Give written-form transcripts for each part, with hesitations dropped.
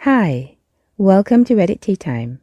Hi, welcome to Reddit Tea Time.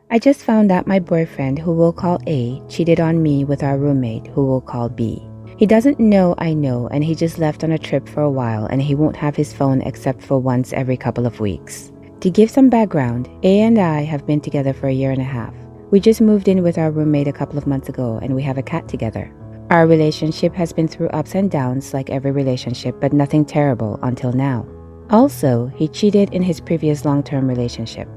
I just found out my boyfriend, who we'll call A, cheated on me with our roommate, who we'll call B. He doesn't know I know, and he just left on a trip for a while, and he won't have his phone except for once every couple of weeks. To give some background, A and I have been together for a year and a half. We just moved in with our roommate a couple of months ago, and we have a cat together. Our relationship has been through ups and downs like every relationship, but nothing terrible until now. Also, he cheated in his previous long-term relationship.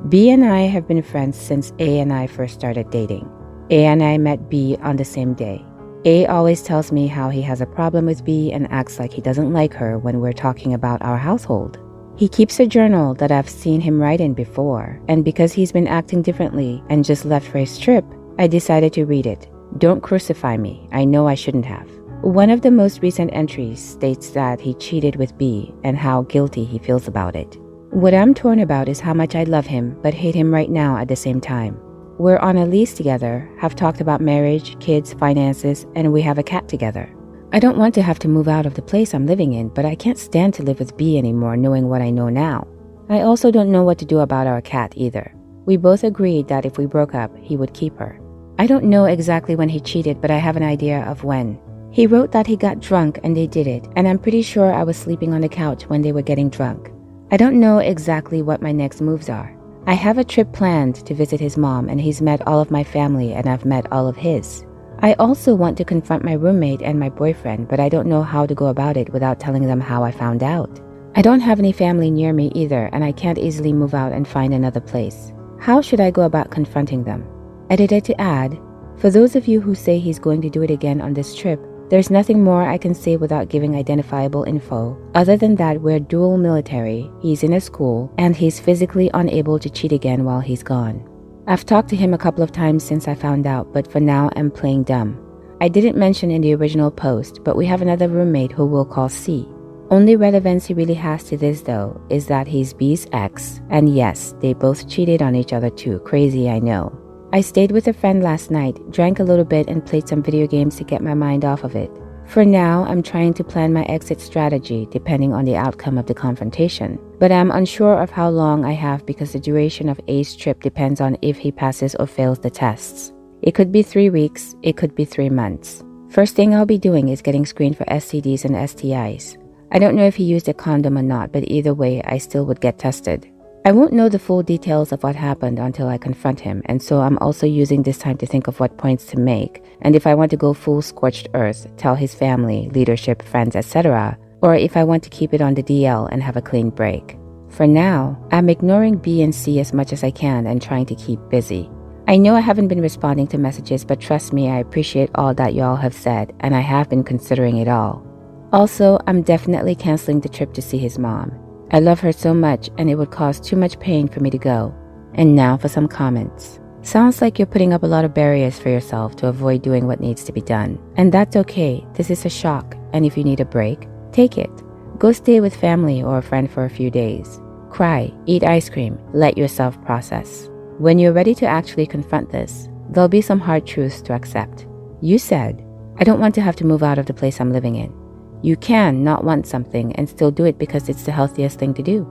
B and I have been friends since A and I first started dating. A and I met B on the same day. A always tells me how he has a problem with B and acts like he doesn't like her when we're talking about our household. He keeps a journal that I've seen him write in before, and because he's been acting differently and just left for his trip, I decided to read it. Don't crucify me, I know I shouldn't have. One of the most recent entries states that he cheated with B and how guilty he feels about it. What I'm torn about is how much I love him but hate him right now at the same time. We're on a lease together, have talked about marriage, kids, finances, and we have a cat together. I don't want to have to move out of the place I'm living in, but I can't stand to live with B anymore knowing what I know now. I also don't know what to do about our cat either. We both agreed that if we broke up, he would keep her. I don't know exactly when he cheated, but I have an idea of when. He wrote that he got drunk and they did it, and I'm pretty sure I was sleeping on the couch when they were getting drunk. I don't know exactly what my next moves are. I have a trip planned to visit his mom, and he's met all of my family and I've met all of his. I also want to confront my roommate and my boyfriend, but I don't know how to go about it without telling them how I found out. I don't have any family near me either, and I can't easily move out and find another place. How should I go about confronting them? Edited to add, for those of you who say he's going to do it again on this trip, there's nothing more I can say without giving identifiable info, other than that we're dual military, he's in a school, and he's physically unable to cheat again while he's gone. I've talked to him a couple of times since I found out, but for now I'm playing dumb. I didn't mention in the original post, but we have another roommate who we'll call C. Only relevance he really has to this though is that he's B's ex, and yes, they both cheated on each other too, crazy I know. I stayed with a friend last night, drank a little bit and played some video games to get my mind off of it. For now, I'm trying to plan my exit strategy depending on the outcome of the confrontation. But I'm unsure of how long I have because the duration of A's trip depends on if he passes or fails the tests. It could be 3 weeks, it could be 3 months. First thing I'll be doing is getting screened for STDs and STIs. I don't know if he used a condom or not, but either way, I still would get tested. I won't know the full details of what happened until I confront him, and so I'm also using this time to think of what points to make, and if I want to go full scorched earth, tell his family, leadership, friends, etc., or if I want to keep it on the DL and have a clean break. For now, I'm ignoring B and C as much as I can and trying to keep busy. I know I haven't been responding to messages, but trust me, I appreciate all that y'all have said, and I have been considering it all. Also, I'm definitely canceling the trip to see his mom. I love her so much and it would cause too much pain for me to go. And now for some comments. Sounds like you're putting up a lot of barriers for yourself to avoid doing what needs to be done. And that's okay, this is a shock, and if you need a break, take it. Go stay with family or a friend for a few days. Cry, eat ice cream, let yourself process. When you're ready to actually confront this, there'll be some hard truths to accept. You said, I don't want to have to move out of the place I'm living in. You can not want something and still do it because it's the healthiest thing to do.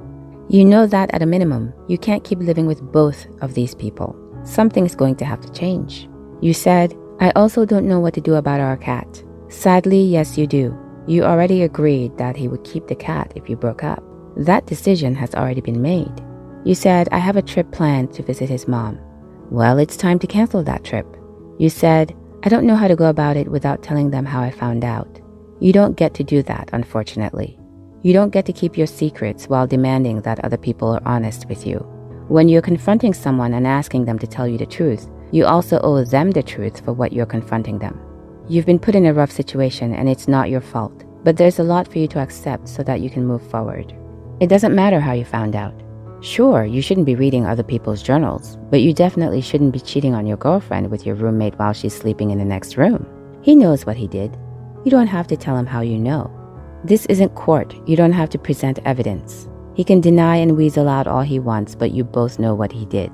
You know that at a minimum, you can't keep living with both of these people. Something's going to have to change. You said, I also don't know what to do about our cat. Sadly, yes you do. You already agreed that he would keep the cat if you broke up. That decision has already been made. You said, I have a trip planned to visit his mom. Well, it's time to cancel that trip. You said, I don't know how to go about it without telling them how I found out. You don't get to do that, unfortunately. You don't get to keep your secrets while demanding that other people are honest with you. When you're confronting someone and asking them to tell you the truth, you also owe them the truth for what you're confronting them. You've been put in a rough situation and it's not your fault, but there's a lot for you to accept so that you can move forward. It doesn't matter how you found out. Sure, you shouldn't be reading other people's journals, but you definitely shouldn't be cheating on your girlfriend with your roommate while she's sleeping in the next room. He knows what he did. You don't have to tell him how you know. This isn't court. You don't have to present evidence. He can deny and weasel out all he wants, but you both know what he did.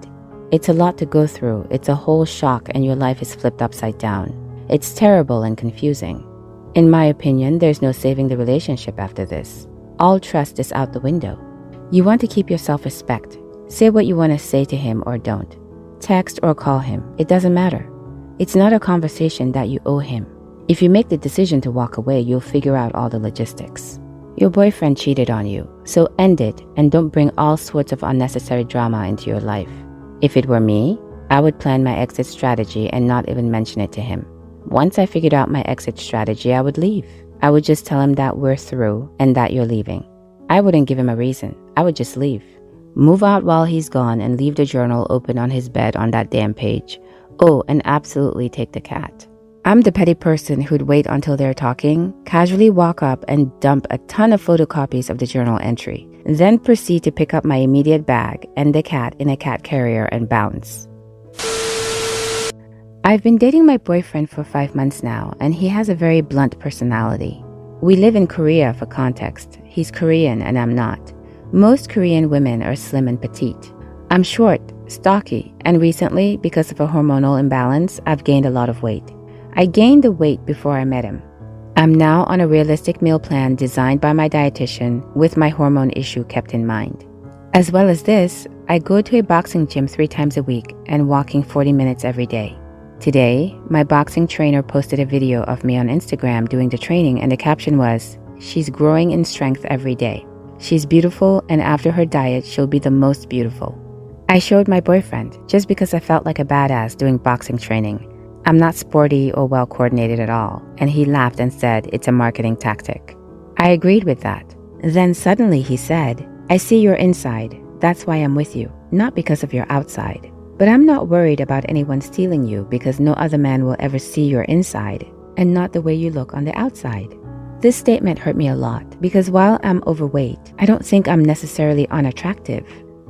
It's a lot to go through. It's a whole shock and your life is flipped upside down. It's terrible and confusing. In my opinion, there's no saving the relationship after this. All trust is out the window. You want to keep your self-respect. Say what you want to say to him or don't. Text or call him. It doesn't matter. It's not a conversation that you owe him. If you make the decision to walk away, you'll figure out all the logistics. Your boyfriend cheated on you, so end it and don't bring all sorts of unnecessary drama into your life. If it were me, I would plan my exit strategy and not even mention it to him. Once I figured out my exit strategy, I would leave. I would just tell him that we're through and that you're leaving. I wouldn't give him a reason. I would just leave. Move out while he's gone and leave the journal open on his bed on that damn page. Oh, and absolutely take the cat. I'm the petty person who'd wait until they're talking, casually walk up and dump a ton of photocopies of the journal entry, then proceed to pick up my immediate bag and the cat in a cat carrier and bounce. I've been dating my boyfriend for 5 months now, and he has a very blunt personality. We live in Korea for context. He's Korean and I'm not. Most Korean women are slim and petite. I'm short, stocky, and recently, because of a hormonal imbalance, I've gained a lot of weight. I gained the weight before I met him. I'm now on a realistic meal plan designed by my dietitian with my hormone issue kept in mind. As well as this, I go to a boxing gym 3 times a week and walking 40 minutes every day. Today, my boxing trainer posted a video of me on Instagram doing the training and the caption was, "She's growing in strength every day. She's beautiful and after her diet, she'll be the most beautiful." I showed my boyfriend just because I felt like a badass doing boxing training. I'm not sporty or well coordinated at all, and he laughed and said it's a marketing tactic. I agreed with that. Then suddenly he said, "I see your inside, that's why I'm with you, not because of your outside. But I'm not worried about anyone stealing you because no other man will ever see your inside, and not the way you look on the outside." This statement hurt me a lot because while I'm overweight, I don't think I'm necessarily unattractive.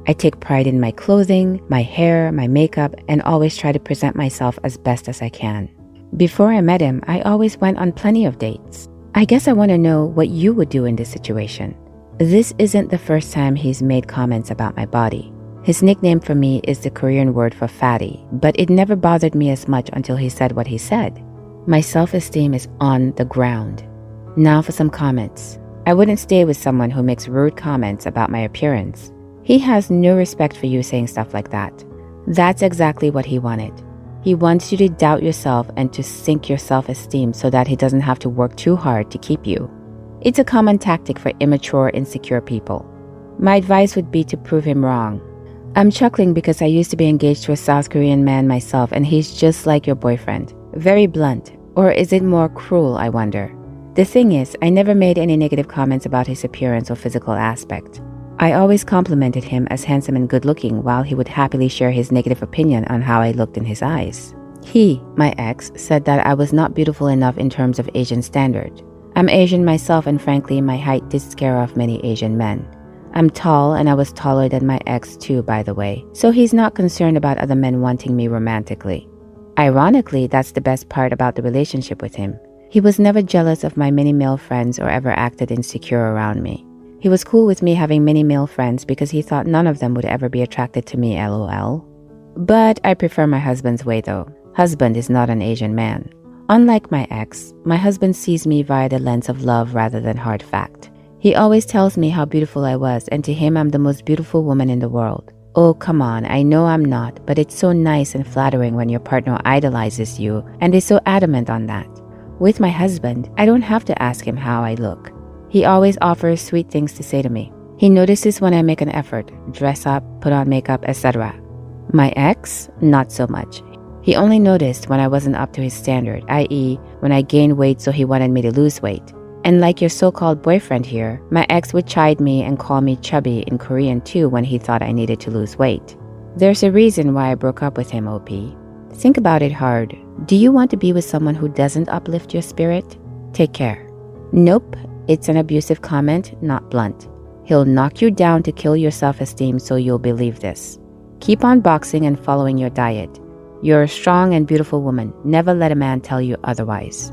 I take pride in my clothing, my hair, my makeup, and always try to present myself as best as I can. Before I met him, I always went on plenty of dates. I guess I want to know what you would do in this situation. This isn't the first time he's made comments about my body. His nickname for me is the Korean word for fatty, but it never bothered me as much until he said what he said. My self-esteem is on the ground. Now for some comments. I wouldn't stay with someone who makes rude comments about my appearance. He has no respect for you saying stuff like that. That's exactly what he wanted. He wants you to doubt yourself and to sink your self-esteem so that he doesn't have to work too hard to keep you. It's a common tactic for immature, insecure people. My advice would be to prove him wrong. I'm chuckling because I used to be engaged to a South Korean man myself and he's just like your boyfriend. Very blunt. Or is it more cruel, I wonder? The thing is, I never made any negative comments about his appearance or physical aspect. I always complimented him as handsome and good-looking while he would happily share his negative opinion on how I looked in his eyes. He, my ex, said that I was not beautiful enough in terms of Asian standard. I'm Asian myself and frankly, my height did scare off many Asian men. I'm tall and I was taller than my ex too, by the way, so he's not concerned about other men wanting me romantically. Ironically, that's the best part about the relationship with him. He was never jealous of my many male friends or ever acted insecure around me. He was cool with me having many male friends because he thought none of them would ever be attracted to me, lol. But I prefer my husband's way though. Husband is not an Asian man. Unlike my ex, my husband sees me via the lens of love rather than hard fact. He always tells me how beautiful I was, and to him I'm the most beautiful woman in the world. Oh, come on, I know I'm not, but it's so nice and flattering when your partner idolizes you and is so adamant on that. With my husband, I don't have to ask him how I look. He always offers sweet things to say to me. He notices when I make an effort, dress up, put on makeup, etc. My ex, not so much. He only noticed when I wasn't up to his standard, i.e. when I gained weight so he wanted me to lose weight. And like your so-called boyfriend here, my ex would chide me and call me chubby in Korean too when he thought I needed to lose weight. There's a reason why I broke up with him, OP. Think about it hard. Do you want to be with someone who doesn't uplift your spirit? Take care. Nope, it's an abusive comment, not blunt. He'll knock you down to kill your self-esteem so you'll believe this. Keep on boxing and following your diet. You're a strong and beautiful woman. Never let a man tell you otherwise.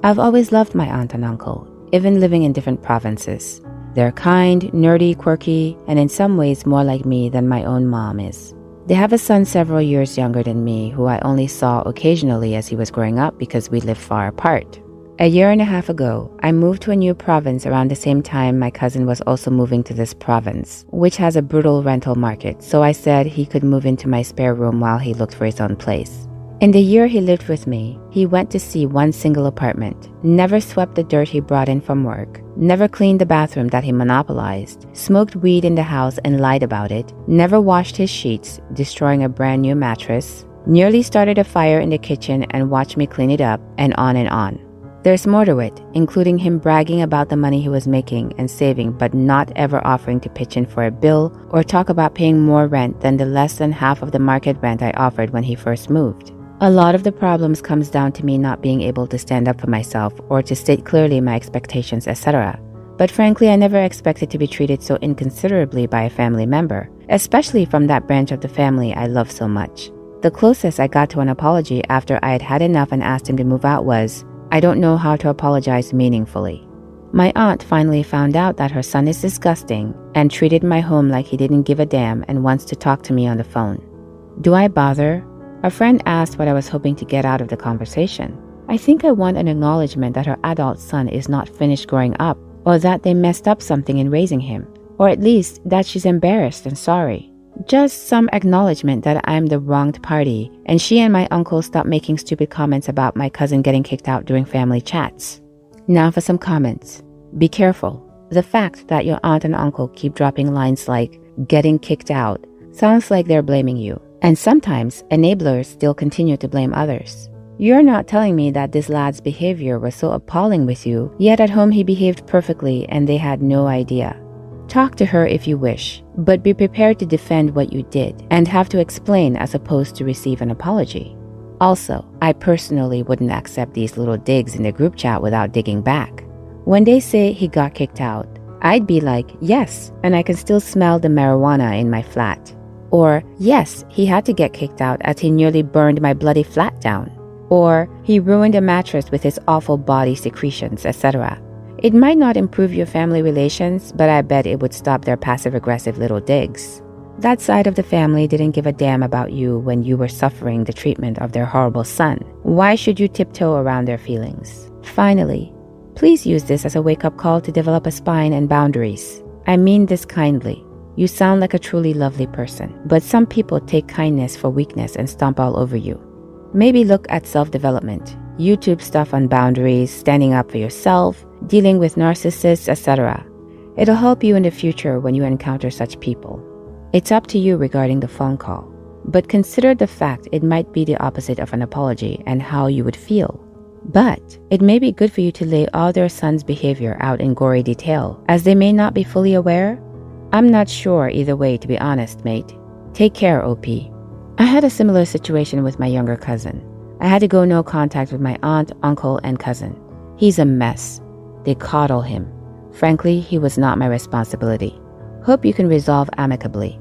I've always loved my aunt and uncle, even living in different provinces. They're kind, nerdy, quirky, and in some ways more like me than my own mom is. They have a son several years younger than me who I only saw occasionally as he was growing up because we lived far apart. A year and a half ago, I moved to a new province around the same time my cousin was also moving to this province, which has a brutal rental market, so I said he could move into my spare room while he looked for his own place. In the year he lived with me, he went to see one single apartment, never swept the dirt he brought in from work, never cleaned the bathroom that he monopolized, smoked weed in the house and lied about it, never washed his sheets, destroying a brand new mattress, nearly started a fire in the kitchen and watched me clean it up, and on and on. There's more to it, including him bragging about the money he was making and saving but not ever offering to pitch in for a bill or talk about paying more rent than the less than half of the market rent I offered when he first moved. A lot of the problems comes down to me not being able to stand up for myself or to state clearly my expectations, etc. But frankly, I never expected to be treated so inconsiderately by a family member, especially from that branch of the family I love so much. The closest I got to an apology after I had had enough and asked him to move out was, "I don't know how to apologize meaningfully." My aunt finally found out that her son is disgusting and treated my home like he didn't give a damn and wants to talk to me on the phone. Do I bother? A friend asked what I was hoping to get out of the conversation. I think I want an acknowledgement that her adult son is not finished growing up, or that they messed up something in raising him, or at least that she's embarrassed and sorry. Just some acknowledgement that I'm the wronged party, and she and my uncle stopped making stupid comments about my cousin getting kicked out during family chats. Now for some comments. Be careful. The fact that your aunt and uncle keep dropping lines like, "getting kicked out," sounds like they're blaming you. And sometimes, enablers still continue to blame others. You're not telling me that this lad's behavior was so appalling with you, yet at home he behaved perfectly and they had no idea. Talk to her if you wish, but be prepared to defend what you did and have to explain as opposed to receive an apology. Also, I personally wouldn't accept these little digs in the group chat without digging back. When they say he got kicked out, I'd be like, yes, and I can still smell the marijuana in my flat. Or, yes, he had to get kicked out as he nearly burned my bloody flat down. Or, he ruined a mattress with his awful body secretions, etc. It might not improve your family relations, but I bet it would stop their passive-aggressive little digs. That side of the family didn't give a damn about you when you were suffering the treatment of their horrible son. Why should you tiptoe around their feelings? Finally, please use this as a wake-up call to develop a spine and boundaries. I mean this kindly. You sound like a truly lovely person, but some people take kindness for weakness and stomp all over you. Maybe look at self-development, YouTube stuff on boundaries, standing up for yourself, dealing with narcissists, etc. It'll help you in the future when you encounter such people. It's up to you regarding the phone call, but consider the fact it might be the opposite of an apology and how you would feel. But it may be good for you to lay all their son's behavior out in gory detail, as they may not be fully aware. I'm not sure either way, to be honest, mate. Take care, OP. I had a similar situation with my younger cousin. I had to go no contact with my aunt, uncle, and cousin. He's a mess. They coddle him. Frankly, he was not my responsibility. Hope you can resolve amicably.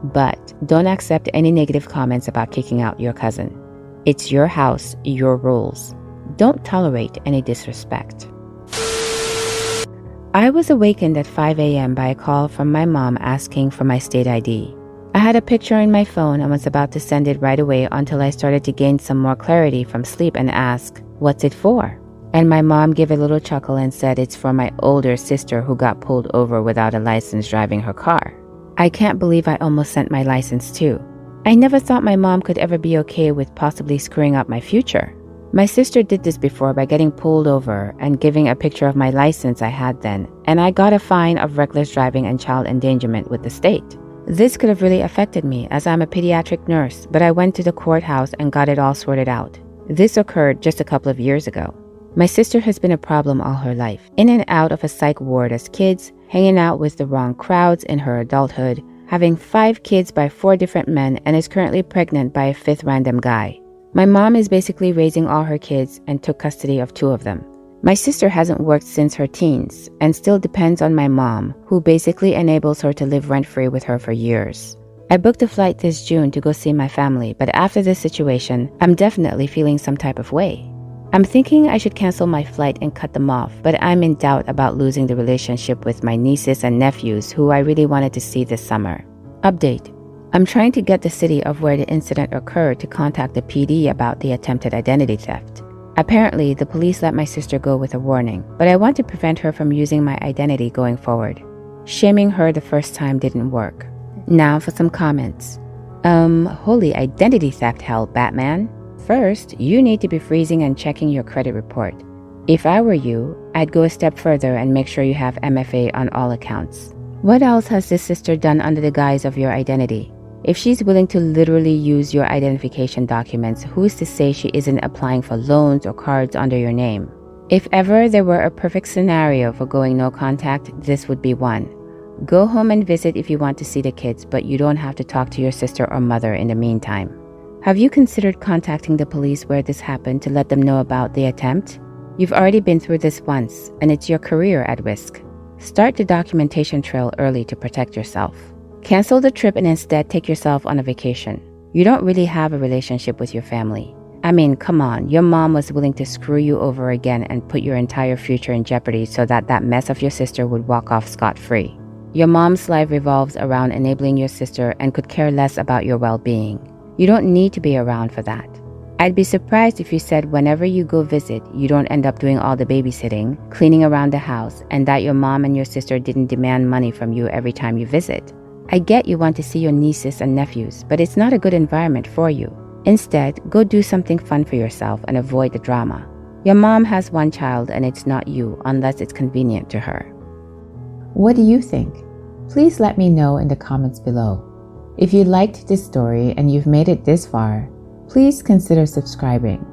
But don't accept any negative comments about kicking out your cousin. It's your house, your rules. Don't tolerate any disrespect. I was awakened at 5 a.m. by a call from my mom asking for my state ID. I had a picture in my phone and was about to send it right away until I started to gain some more clarity from sleep and ask, "What's it for?" And my mom gave a little chuckle and said it's for my older sister who got pulled over without a license driving her car. I can't believe I almost sent my license too. I never thought my mom could ever be okay with possibly screwing up my future. My sister did this before by getting pulled over and giving a picture of my license I had then, and I got a fine of reckless driving and child endangerment with the state. This could have really affected me as I'm a pediatric nurse, but I went to the courthouse and got it all sorted out. This occurred just a couple of years ago. My sister has been a problem all her life, in and out of a psych ward as kids, hanging out with the wrong crowds in her adulthood, having 5 kids by 4 different men, and is currently pregnant by a 5th random guy. My mom is basically raising all her kids and took custody of 2 of them. My sister hasn't worked since her teens and still depends on my mom, who basically enables her to live rent-free with her for years. I booked a flight this June to go see my family, but after this situation, I'm definitely feeling some type of way. I'm thinking I should cancel my flight and cut them off, but I'm in doubt about losing the relationship with my nieces and nephews who I really wanted to see this summer. Update. I'm trying to get the city of where the incident occurred to contact the PD about the attempted identity theft. Apparently, the police let my sister go with a warning, but I want to prevent her from using my identity going forward. Shaming her the first time didn't work. Now for some comments. Holy identity theft hell, Batman. First, you need to be freezing and checking your credit report. If I were you, I'd go a step further and make sure you have MFA on all accounts. What else has this sister done under the guise of your identity? If she's willing to literally use your identification documents, who's to say she isn't applying for loans or cards under your name? If ever there were a perfect scenario for going no contact, this would be one. Go home and visit if you want to see the kids, but you don't have to talk to your sister or mother in the meantime. Have you considered contacting the police where this happened to let them know about the attempt? You've already been through this once, and it's your career at risk. Start the documentation trail early to protect yourself. Cancel the trip and instead take yourself on a vacation. You don't really have a relationship with your family. I mean, come on, your mom was willing to screw you over again and put your entire future in jeopardy so that mess of your sister would walk off scot-free. Your mom's life revolves around enabling your sister and could care less about your well-being. You don't need to be around for that. I'd be surprised if you said whenever you go visit, you don't end up doing all the babysitting, cleaning around the house, and that your mom and your sister didn't demand money from you every time you visit. I get you want to see your nieces and nephews, but it's not a good environment for you. Instead, go do something fun for yourself and avoid the drama. Your mom has one child and it's not you unless it's convenient to her. What do you think? Please let me know in the comments below. If you liked this story and you've made it this far, please consider subscribing.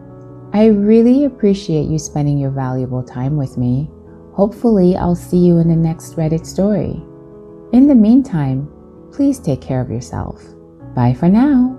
I really appreciate you spending your valuable time with me. Hopefully, I'll see you in the next Reddit story. In the meantime, please take care of yourself. Bye for now.